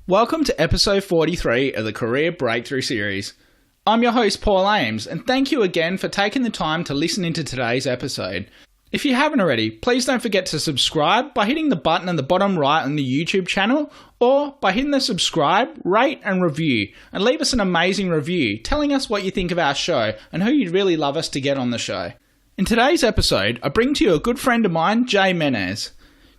Welcome to episode 43 of the Career Breakthrough Series. I'm your host, Paul Ames, and thank you again for taking the time to listen into today's episode. If you haven't already, please don't forget to subscribe by hitting the button on the bottom right on the YouTube channel, or by hitting the subscribe, rate and review, and leave us an amazing review telling us what you think of our show and who you'd really love us to get on the show. In today's episode, I bring to you a good friend of mine, Jay Menez.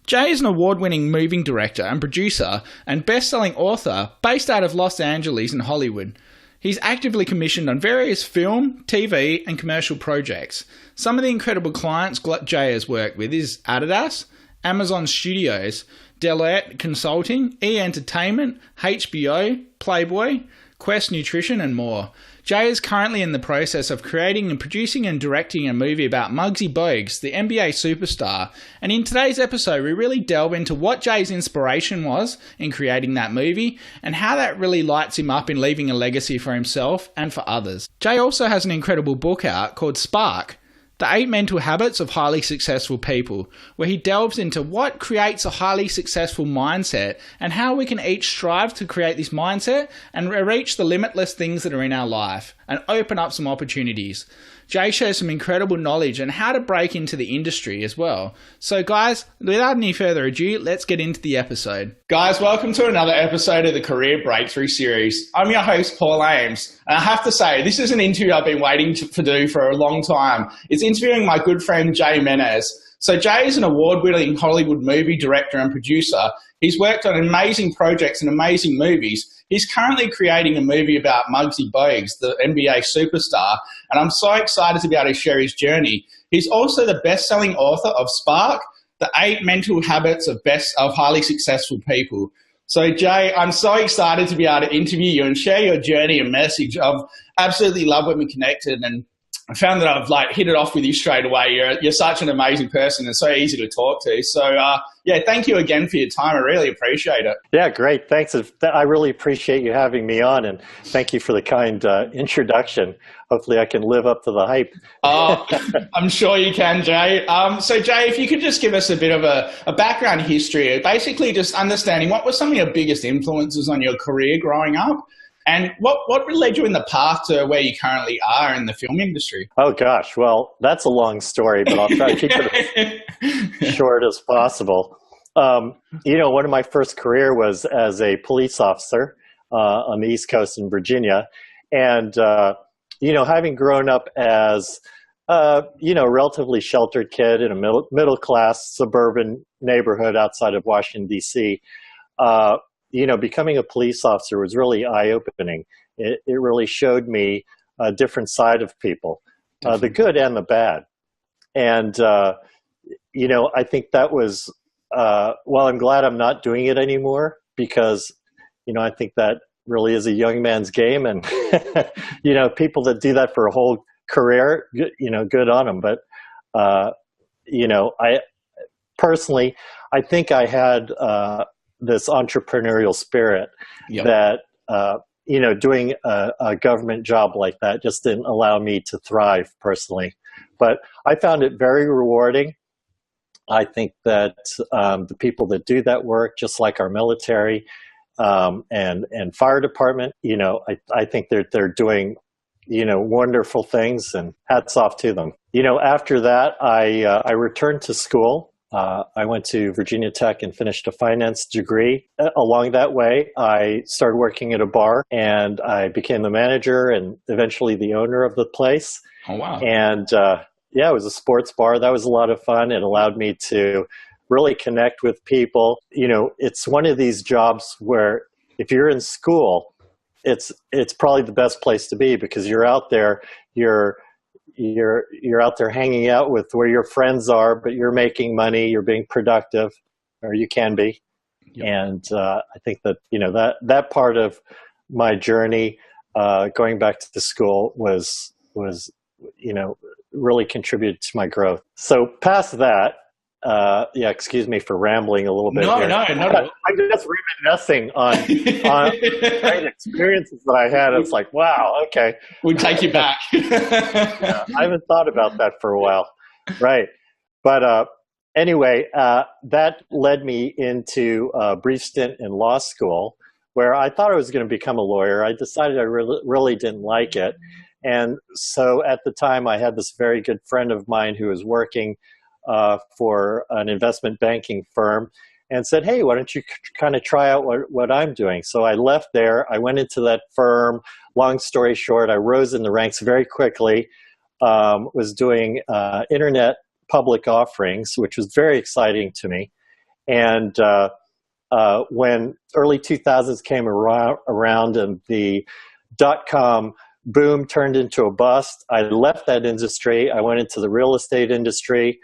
Jay is an award-winning movie director and producer and best-selling author based out of Los Angeles and Hollywood. He's actively commissioned on various film, TV and commercial projects. Some of the incredible clients Jay has worked with is Adidas, Amazon Studios, Deloitte Consulting, E! Entertainment, HBO, Playboy, Quest Nutrition and more. Jay is currently in the process of creating and producing and directing a movie about Muggsy Bogues, the NBA superstar. And in today's episode, we really delve into what Jay's inspiration was in creating that movie and how that really lights him up in leaving a legacy for himself and for others. Jay also has an incredible book out called Spark, The 8 Mental Habits of Highly Successful People, where he delves into what creates a highly successful mindset and how we can each strive to create this mindset and reach the limitless things that are in our life and open up some opportunities. Jay shares some incredible knowledge on how to break into the industry as well. So guys, without any further ado, let's get into the episode. Guys, welcome to another episode of the Career Breakthrough Series. I'm your host, Paul Ames, and I have to say, this is an interview I've been waiting to do for a long time. It's interviewing my good friend, Jay Menez. So Jay is an award-winning Hollywood movie director and producer. He's worked on amazing projects and amazing movies. He's currently creating a movie about Muggsy Bogues, the NBA superstar, and I'm so excited to be able to share his journey. He's also the best-selling author of Spark, The 8 Mental Habits of Highly Successful People. So Jay, I'm so excited to be able to interview you and share your journey and message. I've absolutely loved when we connected, and I found that I've hit it off with you straight away. You're such an amazing person and so easy to talk to. So yeah, thank you again for your time. I really appreciate it. Yeah, great. Thanks. I really appreciate you having me on, and thank you for the kind introduction. Hopefully I can live up to the hype. I'm sure you can, Jay. So Jay, if you could just give us a bit of a background history, basically just understanding what were some of your biggest influences on your career growing up? And what led you in the path to where you currently are in the film industry? Oh, gosh. Well, that's a long story, but I'll try to keep it as short as possible. One of my first career was as a police officer on the East Coast in Virginia. And, having grown up as, a relatively sheltered kid in a middle-class suburban neighborhood outside of Washington, D.C., becoming a police officer was really eye-opening. It really showed me a different side of people, the good and the bad. And, I think that was, I'm glad I'm not doing it anymore because, I think that really is a young man's game. And, people that do that for a whole career, good on them. But, I personally, I think I had this entrepreneurial spirit that, doing a government job like that just didn't allow me to thrive personally. But I found it very rewarding. I think that the people that do that work, just like our military and fire department, I think they're doing, wonderful things, and hats off to them. After that, I returned to school. I went to Virginia Tech and finished a finance degree. Along that way, I started working at a bar, and I became the manager and eventually the owner of the place. Oh, wow. And it was a sports bar. That was a lot of fun. It allowed me to really connect with people. It's one of these jobs where if you're in school, it's probably the best place to be because you're out there, you're out there hanging out with where your friends are, but you're making money, you're being productive, or you can be. Yep. And I think that, that part of my journey, going back to the school was, really contributed to my growth. So past that, excuse me for rambling a little bit. No. I'm just reminiscing on great experiences that I had. It's like, wow, okay. We'll take you back. I haven't thought about that for a while. Right. But anyway, that led me into a brief stint in law school where I thought I was going to become a lawyer. I decided I really didn't like it. And so at the time, I had this very good friend of mine who was working for an investment banking firm and said, hey, why don't you kind of try out what I'm doing? So I left there. I went into that firm. Long story short, I rose in the ranks very quickly, was doing internet public offerings, which was very exciting to me. And when early 2000s came around and the dot-com boom turned into a bust, I left that industry. I went into the real estate industry,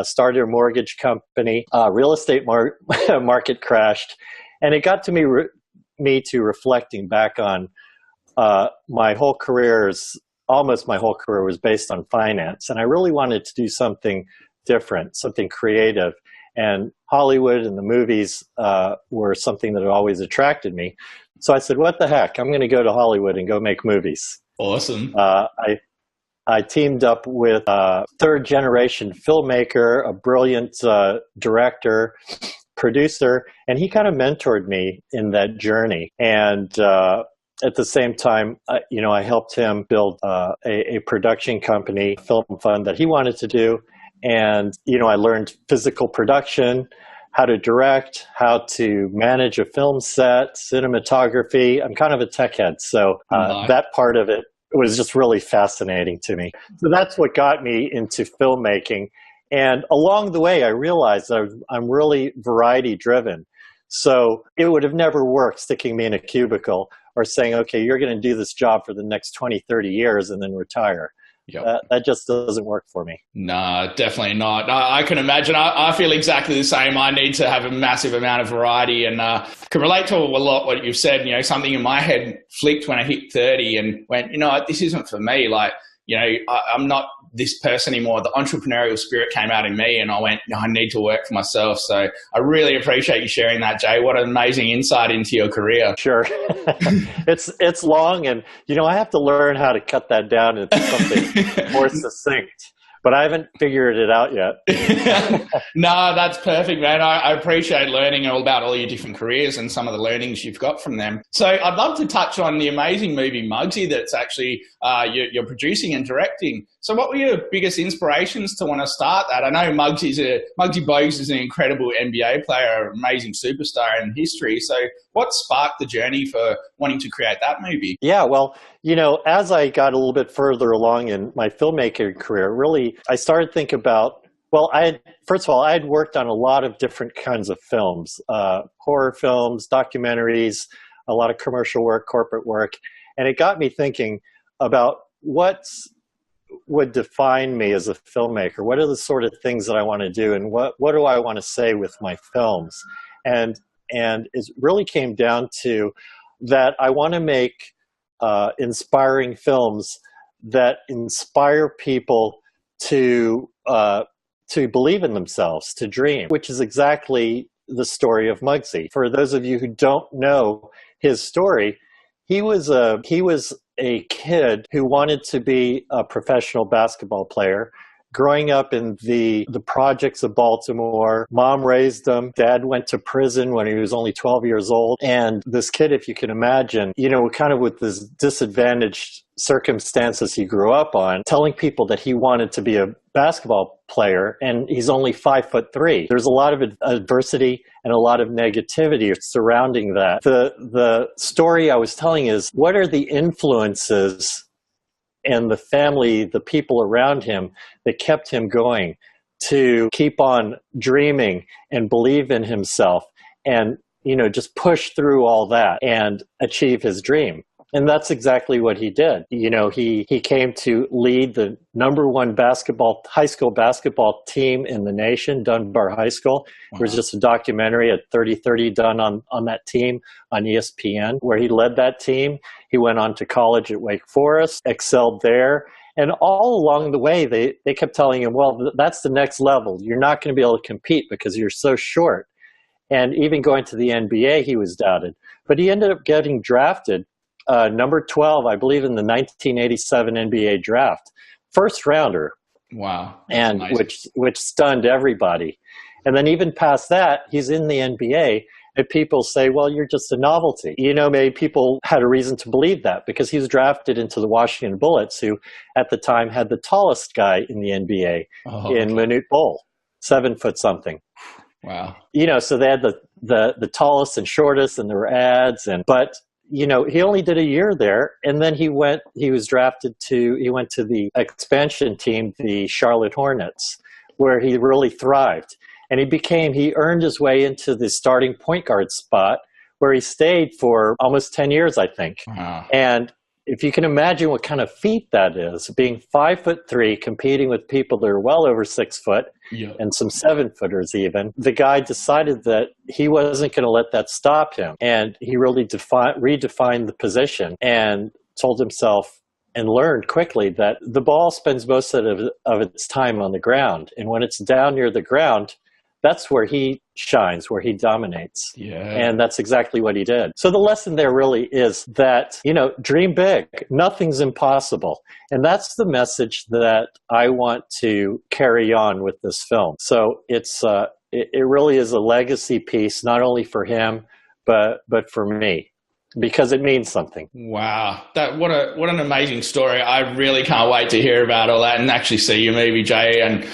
started a mortgage company. Real estate market crashed, and it got to me to reflecting back on my whole career. Almost my whole career was based on finance, and I really wanted to do something different, something creative. And Hollywood and the movies were something that had always attracted me. So I said, what the heck? I'm going to go to Hollywood and go make movies. Awesome. I teamed up with a third-generation filmmaker, a brilliant director, producer, and he kind of mentored me in that journey. And at the same time, I helped him build a production company, film fund that he wanted to do. And, I learned physical production, how to direct, how to manage a film set, cinematography. I'm kind of a tech head, so that part of it was just really fascinating to me. So that's what got me into filmmaking. And along the way, I realized that I'm really variety driven. So it would have never worked sticking me in a cubicle or saying, okay, you're going to do this job for the next 20, 30 years and then retire. Yep. That just doesn't work for me. No, definitely not. I can imagine. I feel exactly the same. I need to have a massive amount of variety, and can relate to a lot what you've said. Something in my head flicked when I hit 30 and went, this isn't for me. Like, I'm not this person anymore. The entrepreneurial spirit came out in me, and I went, no, I need to work for myself. So I really appreciate you sharing that, Jay. What an amazing insight into your career. Sure. It's long, and I have to learn how to cut that down into something more succinct. But I haven't figured it out yet. No, that's perfect, man. I appreciate learning all about all your different careers and some of the learnings you've got from them. So I'd love to touch on the amazing movie Muggsy that's actually you're producing and directing. So what were your biggest inspirations to want to start that? I know Muggsy Bogues is an incredible NBA player, amazing superstar in history. So what sparked the journey for wanting to create that movie? Yeah, well, as I got a little bit further along in my filmmaking career, really, I started thinking about, first of all, I had worked on a lot of different kinds of films, horror films, documentaries, a lot of commercial work, corporate work. And it got me thinking about what would define me as a filmmaker. What are the sort of things that I want to do? And what do I want to say with my films? And it really came down to that I want to make inspiring films that inspire people to believe in themselves, to dream, which is exactly the story of Muggsy. For those of you who don't know his story, he was a kid who wanted to be a professional basketball player. Growing up in the projects of Baltimore, mom raised him. Dad went to prison when he was only 12 years old. And this kid, if you can imagine, kind of with this disadvantaged circumstances he grew up on, telling people that he wanted to be a basketball player, and he's only 5'3". There's a lot of adversity and a lot of negativity surrounding that. The story I was telling is, what are the influences and the family, the people around him that kept him going to keep on dreaming and believe in himself and, just push through all that and achieve his dream. And that's exactly what he did. He came to lead the #1 high school basketball team in the nation, Dunbar High School. Wow. There was just a documentary at 30-30 done on that team on ESPN, where he led that team. He went on to college at Wake Forest, excelled there. And all along the way, they kept telling him, well, that's the next level. You're not going to be able to compete because you're so short. And even going to the NBA, he was doubted. But he ended up getting drafted number 12, I believe, in the 1987 NBA draft. First rounder. Wow. And which stunned everybody. And then even past that, he's in the NBA And people say, well, you're just a novelty. Maybe people had a reason to believe that because he was drafted into the Washington Bullets, who at the time had the tallest guy in the NBA in Manute Bol, 7 foot something. Wow. So they had the tallest and shortest, and there were ads, but he only did a year there, and then he went to the expansion team, the Charlotte Hornets, where he really thrived. And he earned his way into the starting point guard spot, where he stayed for almost 10 years, I think. Wow. And if you can imagine what kind of feat that is, being 5'3", competing with people that are well over 6 foot, and some 7-footers even, the guy decided that he wasn't going to let that stop him. And he really redefined the position and told himself and learned quickly that the ball spends most of its time on the ground. And when it's down near the ground, that's where he shines, where he dominates. Yeah. And that's exactly what he did. So the lesson there really is that, dream big. Nothing's impossible. And that's the message that I want to carry on with this film. So it really is a legacy piece, not only for him, but for me, because it means something. Wow. What an amazing story. I really can't wait to hear about all that and actually see your movie, Jay. And,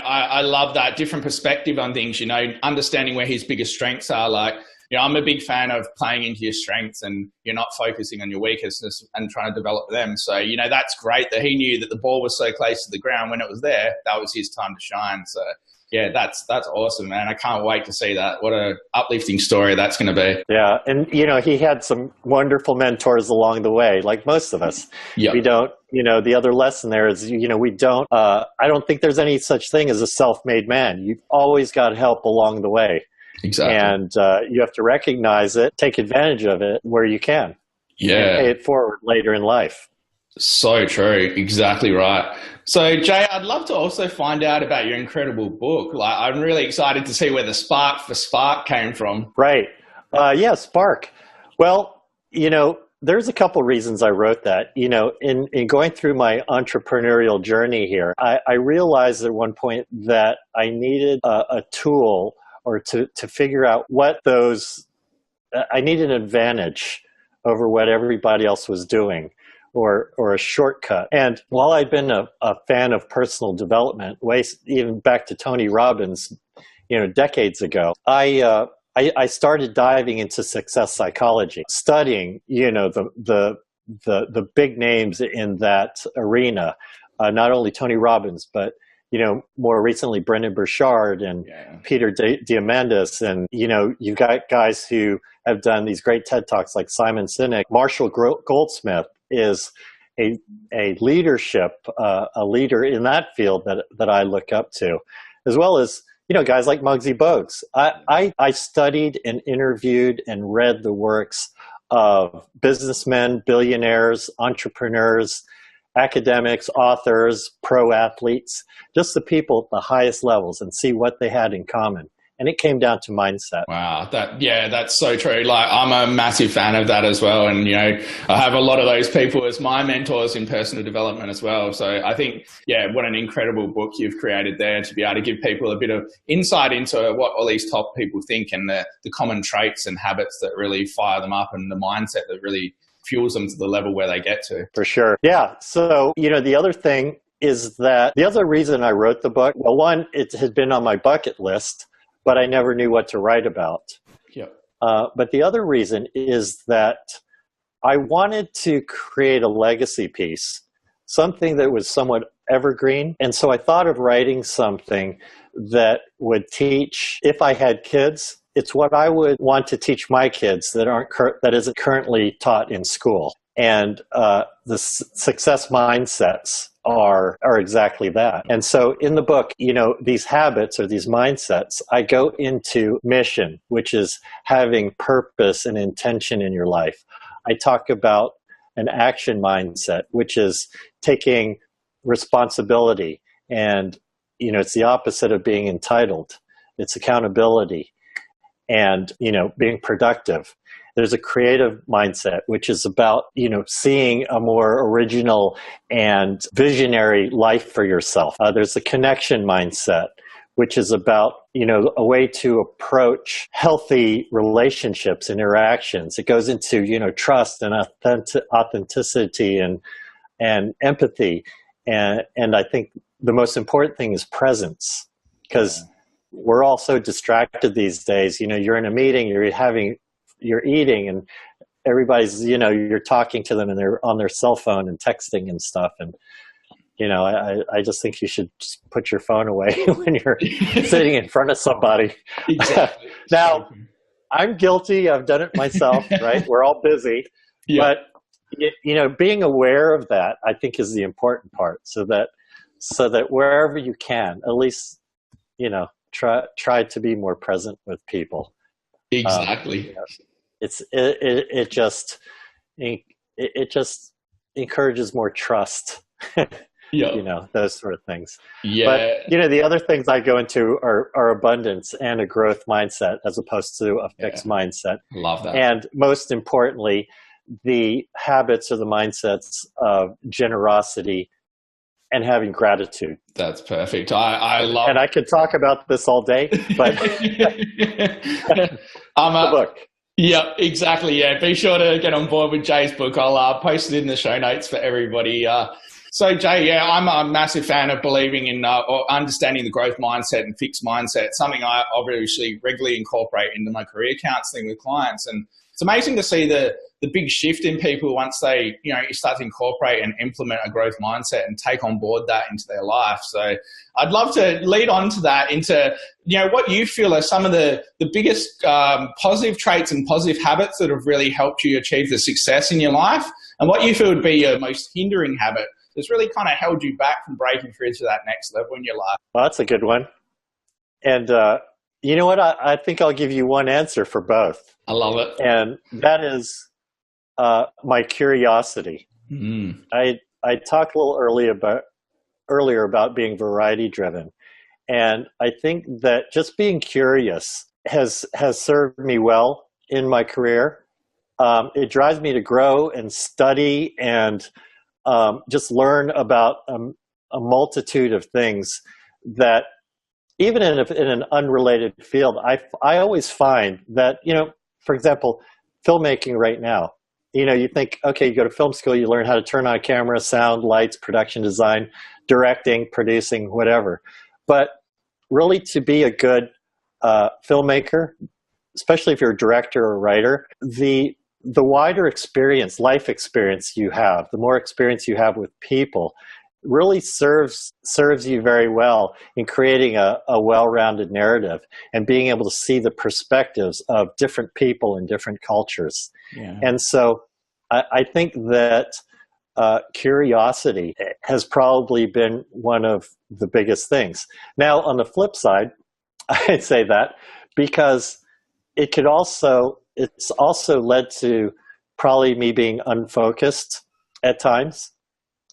I love that different perspective on things, understanding where his biggest strengths are. Like, I'm a big fan of playing into your strengths and you're not focusing on your weaknesses and trying to develop them. So, that's great that he knew that the ball was so close to the ground when it was there. That was his time to shine. So, yeah, that's awesome, man. I can't wait to see that. What a uplifting story that's going to be. Yeah, and he had some wonderful mentors along the way, like most of us. Yep. We don't, the other lesson there is, we don't, I don't think there's any such thing as a self-made man. You've always got help along the way. Exactly. And you have to recognize it, take advantage of it where you can. Yeah. And pay it forward later in life. So true. Exactly right. So, Jay, I'd love to also find out about your incredible book. Like, I'm really excited to see where the spark for Spark came from. Right. Spark. Well, there's a couple reasons I wrote that. In going through my entrepreneurial journey here, I realized at one point that I needed a tool or to figure out what I needed an advantage over what everybody else was doing. Or a shortcut. And while I'd been a fan of personal development, even back to Tony Robbins, decades ago, I started diving into success psychology, studying, the big names in that arena, not only Tony Robbins, but more recently Brendon Burchard and Peter Diamandis, and you've got guys who have done these great TED Talks like Simon Sinek. Marshall Goldsmith is a leader in that field that I look up to, as well as guys like Muggsy Bogues. I studied and interviewed and read the works of businessmen, billionaires, entrepreneurs, academics, authors, pro athletes, just the people at the highest levels, and see what they had in common. And it came down to mindset. Wow. That's so true. Like, I'm a massive fan of that as well. And, I have a lot of those people as my mentors in personal development as well. So I think, what an incredible book you've created there to be able to give people a bit of insight into what all these top people think and the common traits and habits that really fire them up and the mindset that really fuels them to the level where they get to. For sure. Yeah. So, the other thing is that the other reason I wrote the book, well, one, it had been on my bucket list, but I never knew what to write about. Yeah. But the other reason is that I wanted to create a legacy piece, something that was somewhat evergreen. And so I thought of writing something that would teach, if I had kids, it's what I would want to teach my kids that isn't currently taught in school. And the success mindsets are exactly that. And so in the book, these habits or these mindsets, I go into mission, which is having purpose and intention in your life. I talk about an action mindset, which is taking responsibility. And, it's the opposite of being entitled. It's accountability and, being productive. There's a creative mindset, which is about, seeing a more original and visionary life for yourself. There's a connection mindset, which is about, a way to approach healthy relationships and interactions. It goes into, trust and authenticity and empathy. And I think the most important thing is presence, because we're all so distracted these days. You're in a meeting, you're eating, and everybody's, you're talking to them and they're on their cell phone and texting and stuff. And, I just think you should just put your phone away when you're sitting in front of somebody. Exactly. Now, I'm guilty. I've done it myself, right? We're all busy. Yeah. But, being aware of that, I think, is the important part, so that wherever you can, at least, try to be more present with people. Exactly. It just encourages more trust. Those sort of things. Yeah. But the other things I go into are abundance and a growth mindset, as opposed to a fixed mindset. Love that. And most importantly, the habits or the mindsets of generosity and having gratitude. That's perfect. I love. And I could talk about this all day, but the book. Yeah, exactly. Yeah, be sure to get on board with Jay's book. I'll post it in the show notes for everybody. So Jay, I'm a massive fan of believing in or understanding the growth mindset and fixed mindset, something I obviously regularly incorporate into my career counseling with clients. And it's amazing to see the big shift in people once they, you start to incorporate and implement a growth mindset and take on board that into their life. So I'd love to lead on to that into, what you feel are some of the biggest positive traits and positive habits that have really helped you achieve the success in your life, and what you feel would be your most hindering habit that's really kind of held you back from breaking through to that next level in your life. Well, that's a good one. And you know what? I think I'll give you one answer for both. I love it. And that is my curiosity. Mm. I talked a little earlier about being variety driven. And I think that just being curious has served me well in my career. It drives me to grow and study and just learn about a multitude of things that, even in an unrelated field, I always find that, for example, filmmaking right now, you think, okay, you go to film school, you learn how to turn on a camera, sound, lights, production design, directing, producing, whatever. But really, to be a good filmmaker, especially if you're a director or writer, the wider experience, life experience you have, the more experience you have with people, really serves you very well in creating a well-rounded narrative and being able to see the perspectives of different people and different cultures. Yeah. And so I think that curiosity has probably been one of the biggest things. Now, on the flip side, I'd say that because it's also led to probably me being unfocused at times.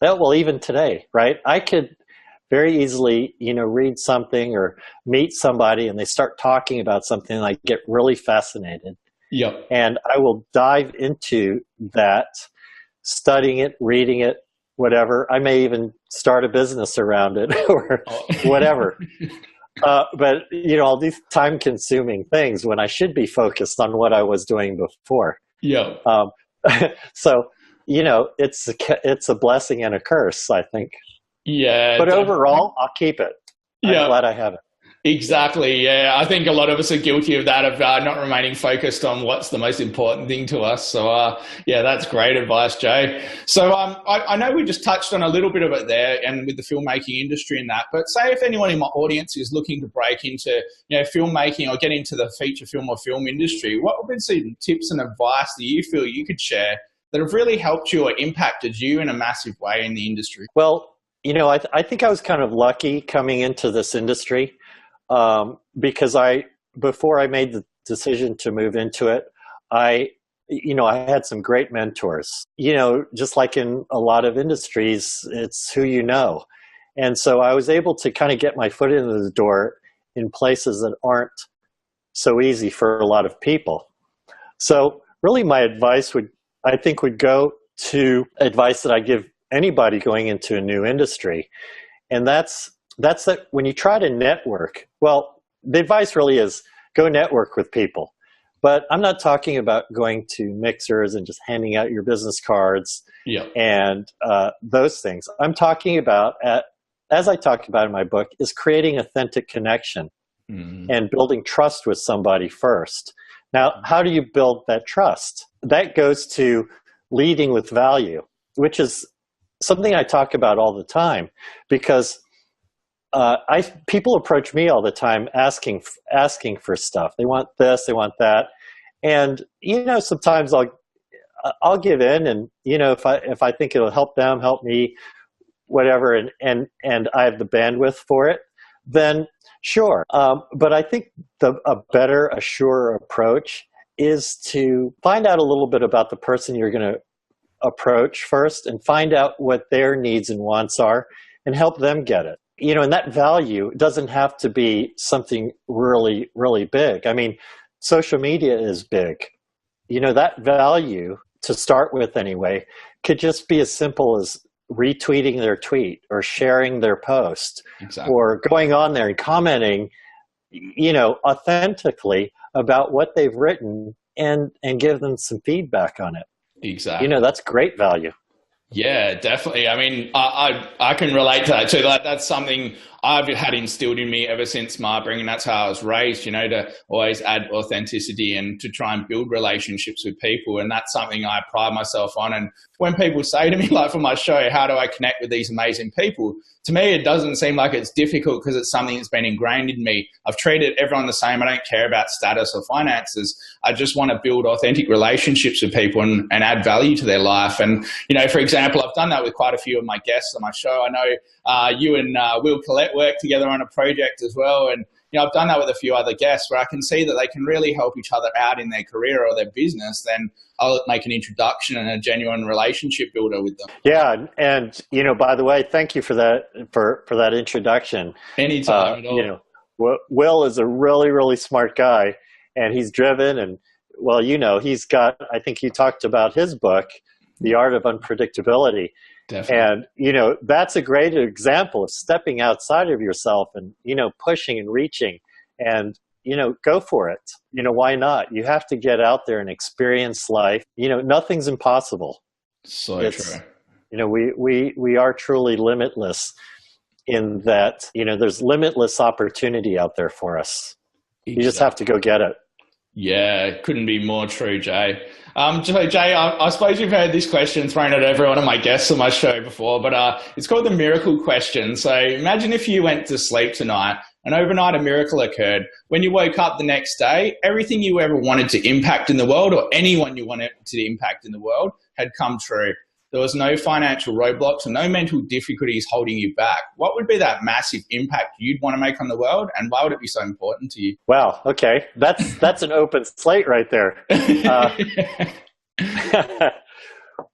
Well, even today, right? I could very easily, read something or meet somebody and they start talking about something and I get really fascinated. Yep. And I will dive into that, studying it, reading it, whatever. I may even start a business around it or whatever. But, all these time-consuming things when I should be focused on what I was doing before. Yeah. So, it's a blessing and a curse, I think. Yeah. But overall, I'll keep it. I'm glad I have it. Exactly. Yeah. I think a lot of us are guilty of that, of not remaining focused on what's the most important thing to us. So, that's great advice, Jay. So I know we just touched on a little bit of it there and with the filmmaking industry and that, but say if anyone in my audience is looking to break into, filmmaking or get into the feature film or film industry, what would be some tips and advice that you feel you could share that have really helped you or impacted you in a massive way in the industry? Well, I think I was kind of lucky coming into this industry. Because before I made the decision to move into it, I had some great mentors, just like in a lot of industries, it's who you know. And so I was able to kind of get my foot into the door in places that aren't so easy for a lot of people. So really my advice would go to advice that I give anybody going into a new industry. And that's that's that when you try to network, well, the advice really is go network with people. But I'm not talking about going to mixers and just handing out your business cards and those things. I'm talking about, as I talked about in my book, is creating authentic connection and building trust with somebody first. Now, how do you build that trust? That goes to leading with value, which is something I talk about all the time, because people approach me all the time asking for stuff. They want this, they want that, and sometimes I'll give in, and if I think it'll help them, help me, whatever, and I have the bandwidth for it, then sure. But I think a better, a surer approach is to find out a little bit about the person you're going to approach first, and find out what their needs and wants are, and help them get it. And that value doesn't have to be something really, really big. I mean, social media is big. That value, to start with anyway, could just be as simple as retweeting their tweet or sharing their post, or going on there and commenting, authentically about what they've written, and give them some feedback on it. Exactly. That's great value. Yeah, definitely. I mean, I can relate to that too. That's something I've had instilled in me ever since my upbringing. That's how I was raised, to always add authenticity and to try and build relationships with people. And that's something I pride myself on. And when people say to me, like for my show, how do I connect with these amazing people? To me, it doesn't seem like it's difficult, because it's something that's been ingrained in me. I've treated everyone the same. I don't care about status or finances. I just want to build authentic relationships with people and add value to their life. And, for example, I've done that with quite a few of my guests on my show. I know you and Will Collette work together on a project as well. And, I've done that with a few other guests where I can see that they can really help each other out in their career or their business. Then I'll make an introduction and a genuine relationship builder with them. Yeah. And, by the way, thank you for that, for that introduction. Anytime at all. Will is a really, really smart guy, and he's driven, and he's got, I think you talked about his book, The Art of Unpredictability. Definitely. And, that's a great example of stepping outside of yourself and, pushing and reaching, and, go for it. Why not? You have to get out there and experience life. Nothing's impossible. So true. We are truly limitless in that, there's limitless opportunity out there for us. Exactly. You just have to go get it. Yeah, couldn't be more true, Jay. Jay, I suppose you've heard this question thrown at every one of my guests on my show before, but it's called the miracle question. So imagine if you went to sleep tonight and overnight a miracle occurred. When you woke up the next day, everything you ever wanted to impact in the world, or anyone you wanted to impact in the world, had come true. There was no financial roadblocks and no mental difficulties holding you back. What would be that massive impact you'd want to make on the world, and why would it be so important to you? Wow. Okay. That's an open slate right there.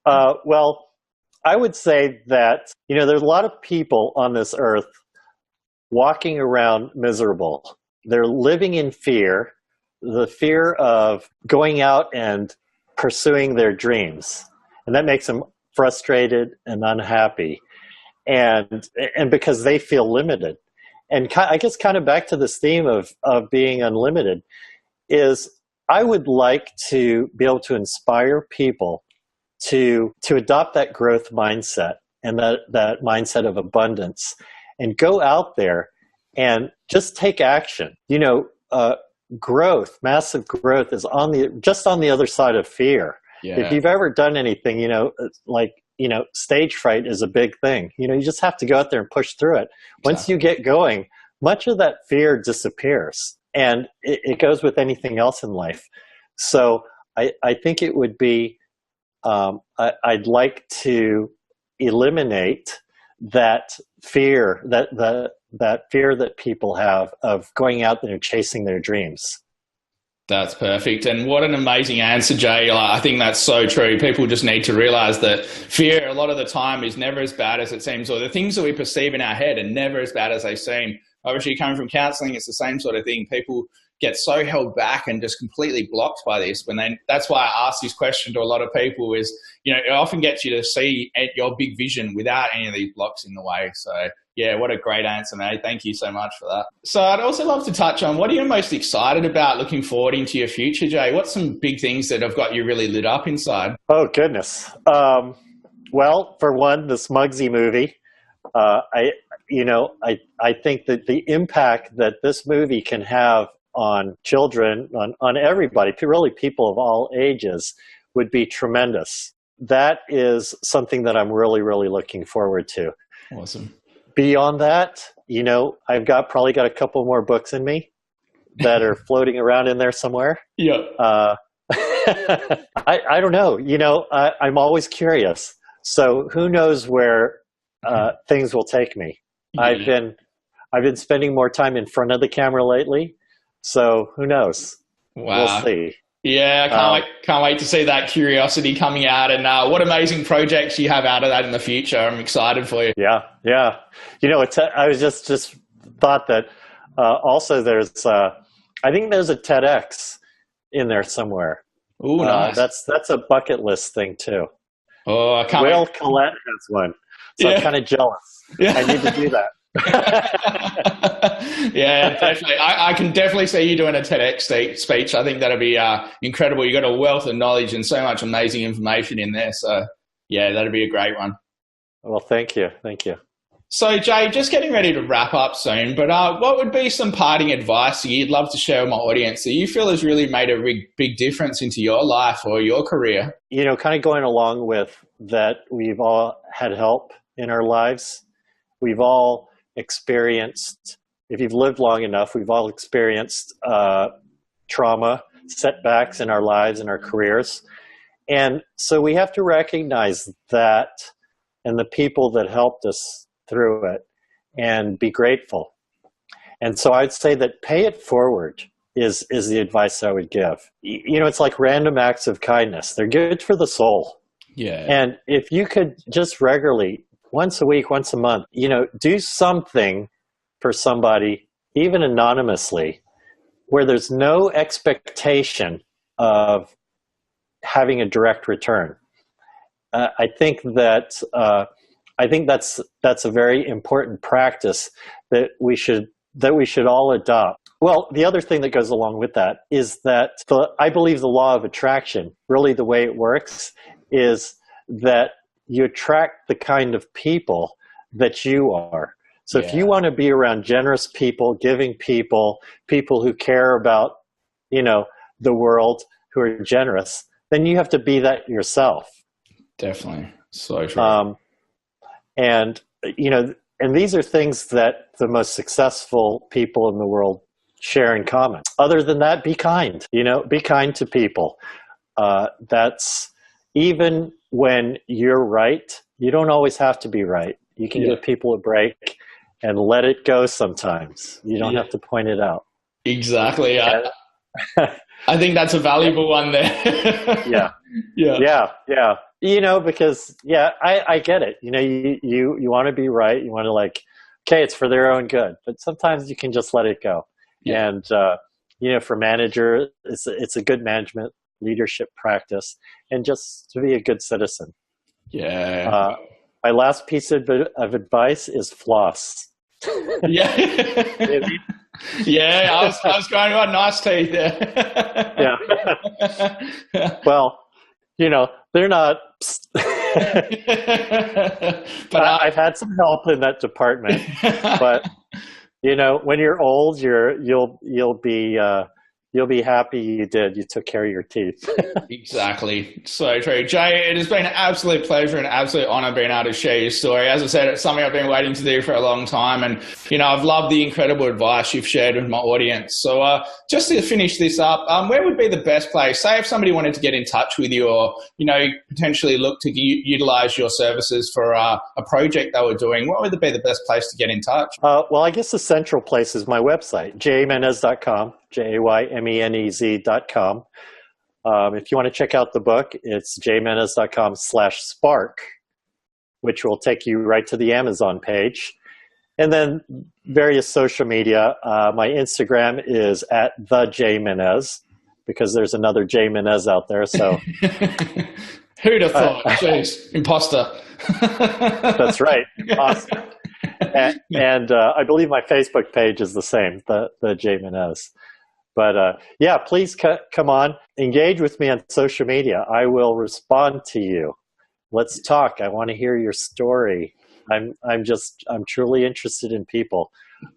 Well, I would say that, there's a lot of people on this earth walking around miserable. They're living in fear, the fear of going out and pursuing their dreams. And that makes them frustrated and unhappy, and because they feel limited. And I guess kind of back to this theme of being unlimited is, I would like to be able to inspire people to adopt that growth mindset and that mindset of abundance, and go out there and just take action. Growth, massive growth, is just on the other side of fear. Yeah. If you've ever done anything, stage fright is a big thing. You just have to go out there and push through it. Once you get going, much of that fear disappears, and it goes with anything else in life. So I think it would be, I'd like to eliminate that fear, that fear that people have of going out there and chasing their dreams. That's perfect. And what an amazing answer, Jay. I think that's so true. People just need to realize that fear a lot of the time is never as bad as it seems, or the things that we perceive in our head are never as bad as they seem. Obviously, coming from counseling, it's the same sort of thing. People get so held back and just completely blocked by this. That's why I ask this question to a lot of people is, it often gets you to see your big vision without any of these blocks in the way. So Yeah, what a great answer, mate. Thank you so much for that. So I'd also love to touch on, what are you most excited about looking forward into your future, Jay? What's some big things that have got you really lit up inside? Oh, goodness. Well, for one, this Muggsy movie, I think that the impact that this movie can have on children, on everybody, really people of all ages, would be tremendous. That is something that I'm really, really looking forward to. Awesome. Beyond that, I've probably got a couple more books in me that are floating around in there somewhere. Yeah. I don't know. I'm always curious. So who knows where things will take me? Yeah. I've been spending more time in front of the camera lately. So who knows? Wow. We'll see. Yeah, I can't wait to see that curiosity coming out, and what amazing projects you have out of that in the future. I'm excited for you. Yeah. I was just thought that also there's I think there's a TEDx in there somewhere. Ooh, nice. That's a bucket list thing too. Oh, I can't. Will Collette has one, so I'm kind of jealous. Yeah. I need to do that. Yeah, definitely. I can definitely see you doing a TEDx speech. I think that'd be incredible. You got a wealth of knowledge and so much amazing information in there. So yeah, that'd be a great one. Well, thank you. So Jay, just getting ready to wrap up soon, but what would be some parting advice you'd love to share with my audience that you feel has really made a big difference into your life or your career? Kind of going along with that, we've all had help in our lives. We've all experienced, if you've lived long enough, we've all experienced trauma, setbacks in our lives and our careers. And so we have to recognize that and the people that helped us through it and be grateful. And so I'd say that pay it forward is the advice I would give. It's like random acts of kindness. They're good for the soul. Yeah. And if you could just regularly, once a week, once a month, do something for somebody, even anonymously, where there's no expectation of having a direct return. I think that's a very important practice that we should all adopt. Well, the other thing that goes along with that is that I believe the law of attraction, really the way it works is that you attract the kind of people that you are. So if you want to be around generous people, giving people, people who care about, the world, who are generous, then you have to be that yourself. Definitely. So true. And these are things that the most successful people in the world share in common. Other than that, be kind, be kind to people. That's even when you're right, you don't always have to be right. You can give people a break and let it go sometimes. You don't have to point it out. Exactly. I think that's a valuable one there. Yeah. Because I get it. You want to be right. You want to it's for their own good, but sometimes you can just let it go. Yeah. And, for manager, it's a good management leadership practice and just to be a good citizen. Yeah. My last piece of advice is floss. Yeah. Yeah, I was going on nice teeth there. Yeah. Well, they're not. But I've had some help in that department. But when you're old, you'll be happy you took care of your teeth. Exactly. So true. Jay, it has been an absolute pleasure and an absolute honor being able to share your story. As I said, it's something I've been waiting to do for a long time. And, I've loved the incredible advice you've shared with my audience. So just to finish this up, where would be the best place? Say if somebody wanted to get in touch with you or, potentially look to utilize your services for a project they were doing, what would be the best place to get in touch? Well, I guess the central place is my website, jaymenez.com. JAYMENEZ.com. If you want to check out the book, it's jaymenez.com/spark, which will take you right to the Amazon page. And then various social media. My Instagram is @the_Jay_Menez because there's another Jay Menez out there. So who'd have thought? Jeez, imposter. That's right. Awesome. and I believe my Facebook page is the same, the Jay Menez. But yeah, please come on, engage with me on social media. I will respond to you. Let's talk. I want to hear your story. I'm truly interested in people.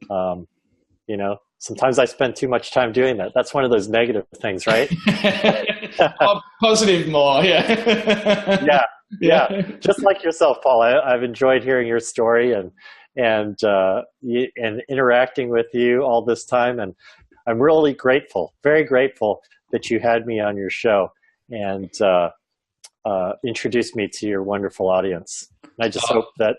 You know, sometimes I spend too much time doing that. That's one of those negative things, right? Positive more, yeah. Yeah. Just like yourself, Paul. I've enjoyed hearing your story and interacting with you all this time, and I'm really grateful, very grateful that you had me on your show and introduced me to your wonderful audience. I just hope that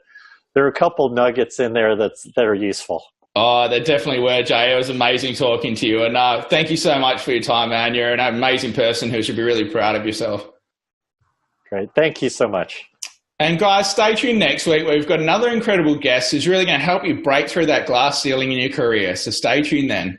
there are a couple nuggets in there that are useful. Oh, there definitely were, Jay. It was amazing talking to you. And thank you so much for your time, man. You're an amazing person who should be really proud of yourself. Great. Thank you so much. And guys, stay tuned next week. We've got another incredible guest who's really going to help you break through that glass ceiling in your career. So stay tuned then.